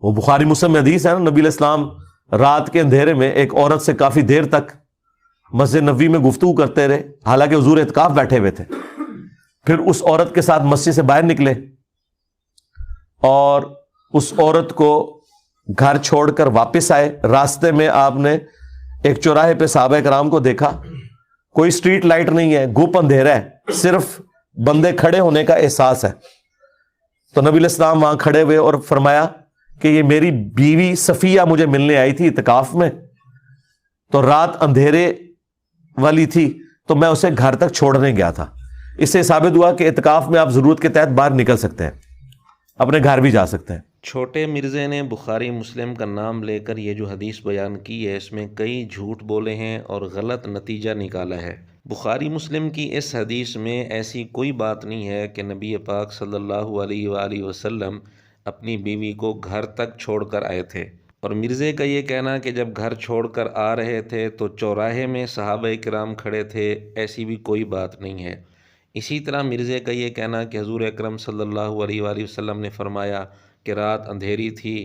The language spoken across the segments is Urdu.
وہ بخاری مسلم میں حدیث ہے نا، نبی علیہ السلام رات کے اندھیرے میں ایک عورت سے کافی دیر تک مسجد نبوی میں گفتگو کرتے رہے، حالانکہ حضور اعتکاف بیٹھے ہوئے تھے۔ پھر اس عورت کے ساتھ مسجد سے باہر نکلے اور اس عورت کو گھر چھوڑ کر واپس آئے۔ راستے میں آپ نے ایک چوراہے پہ صحابہ کرام کو دیکھا، کوئی اسٹریٹ لائٹ نہیں ہے، گپ اندھیرا ہے، صرف بندے کھڑے ہونے کا احساس ہے۔ تو نبی علیہ السلام وہاں کھڑے ہوئے اور فرمایا کہ یہ میری بیوی صفیہ مجھے ملنے آئی تھی اعتکاف میں، تو رات اندھیرے والی تھی تو میں اسے گھر تک چھوڑنے گیا تھا۔ اس سے ثابت ہوا کہ اعتکاف میں آپ ضرورت کے تحت باہر نکل سکتے ہیں، اپنے گھر بھی جا سکتے ہیں۔ چھوٹے مرزے نے بخاری مسلم کا نام لے کر یہ جو حدیث بیان کی ہے، اس میں کئی جھوٹ بولے ہیں اور غلط نتیجہ نکالا ہے۔ بخاری مسلم کی اس حدیث میں ایسی کوئی بات نہیں ہے کہ نبی پاک صلی اللہ علیہ وآلہ وسلم اپنی بیوی کو گھر تک چھوڑ کر آئے تھے، اور مرزے کا یہ کہنا کہ جب گھر چھوڑ کر آ رہے تھے تو چوراہے میں صحابہ کرام کھڑے تھے، ایسی بھی کوئی بات نہیں ہے۔ اسی طرح مرزے کا یہ کہنا کہ حضور اکرم صلی اللہ علیہ وآلہ وسلم نے فرمایا کہ رات اندھیری تھی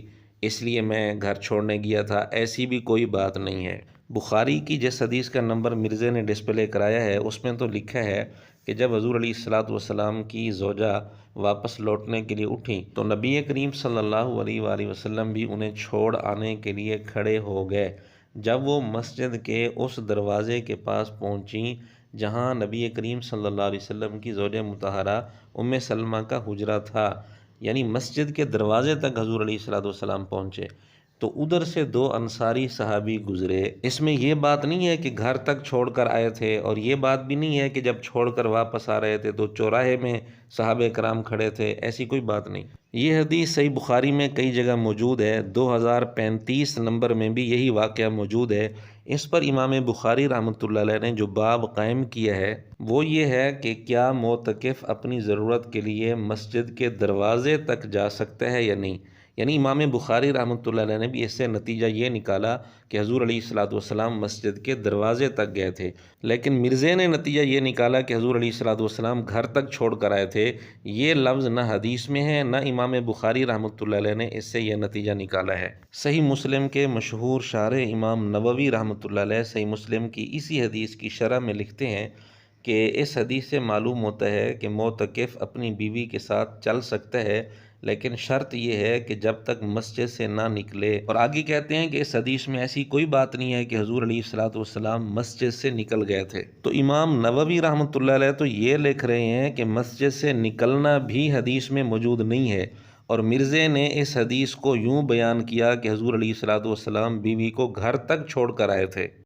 اس لیے میں گھر چھوڑنے گیا تھا، ایسی بھی کوئی بات نہیں ہے۔ بخاری کی جس حدیث کا نمبر مرزے نے ڈسپلے کرایا ہے اس میں تو لکھا ہے کہ جب حضور علیہ الصلوۃ والسلام کی زوجہ واپس لوٹنے کے لیے اٹھیں تو نبی کریم صلی اللہ علیہ وآلہ وسلم بھی انہیں چھوڑ آنے کے لیے کھڑے ہو گئے۔ جب وہ مسجد کے اس دروازے کے پاس پہنچیں جہاں نبی کریم صلی اللہ علیہ وسلم کی زوجہ مطہرہ ام سلمہ کا حجرہ تھا، یعنی مسجد کے دروازے تک حضور علیہ الصلوۃ والسلام پہنچے تو ادھر سے دو انصاری صحابی گزرے۔ اس میں یہ بات نہیں ہے کہ گھر تک چھوڑ کر آئے تھے، اور یہ بات بھی نہیں ہے کہ جب چھوڑ کر واپس آ رہے تھے تو چوراہے میں صحابہ کرام کھڑے تھے، ایسی کوئی بات نہیں۔ یہ حدیث صحیح بخاری میں کئی جگہ موجود ہے، 2035 نمبر میں بھی یہی واقعہ موجود ہے۔ اس پر امام بخاری رحمۃ اللہ علیہ نے جو باب قائم کیا ہے وہ یہ ہے کہ کیا معتکف اپنی ضرورت کے لیے مسجد کے دروازے تک جا سکتا ہے یا نہیں، یعنی امام بخاری رحمۃ اللہ علیہ نے بھی اس سے نتیجہ یہ نکالا کہ حضور علیہ الصلوۃ والسلام مسجد کے دروازے تک گئے تھے، لیکن مرزے نے نتیجہ یہ نکالا کہ حضور علیہ الصلوۃ والسلام گھر تک چھوڑ کر آئے تھے۔ یہ لفظ نہ حدیث میں ہے، نہ امام بخاری رحمۃ اللہ علیہ نے اس سے یہ نتیجہ نکالا ہے۔ صحیح مسلم کے مشہور شارح امام نووی رحمۃ اللہ علیہ صحیح مسلم کی اسی حدیث کی شرح میں لکھتے ہیں کہ اس حدیث سے معلوم ہوتا ہے کہ معتکف اپنی بیوی کے ساتھ چل سکتا ہے، لیکن شرط یہ ہے کہ جب تک مسجد سے نہ نکلے۔ اور آگے کہتے ہیں کہ اس حدیث میں ایسی کوئی بات نہیں ہے کہ حضور علیہ الصلوۃ والسلام مسجد سے نکل گئے تھے۔ تو امام نووی رحمۃ اللہ علیہ تو یہ لکھ رہے ہیں کہ مسجد سے نکلنا بھی حدیث میں موجود نہیں ہے، اور مرزے نے اس حدیث کو یوں بیان کیا کہ حضور علیہ الصلوۃ والسلام بیوی کو گھر تک چھوڑ کر آئے تھے۔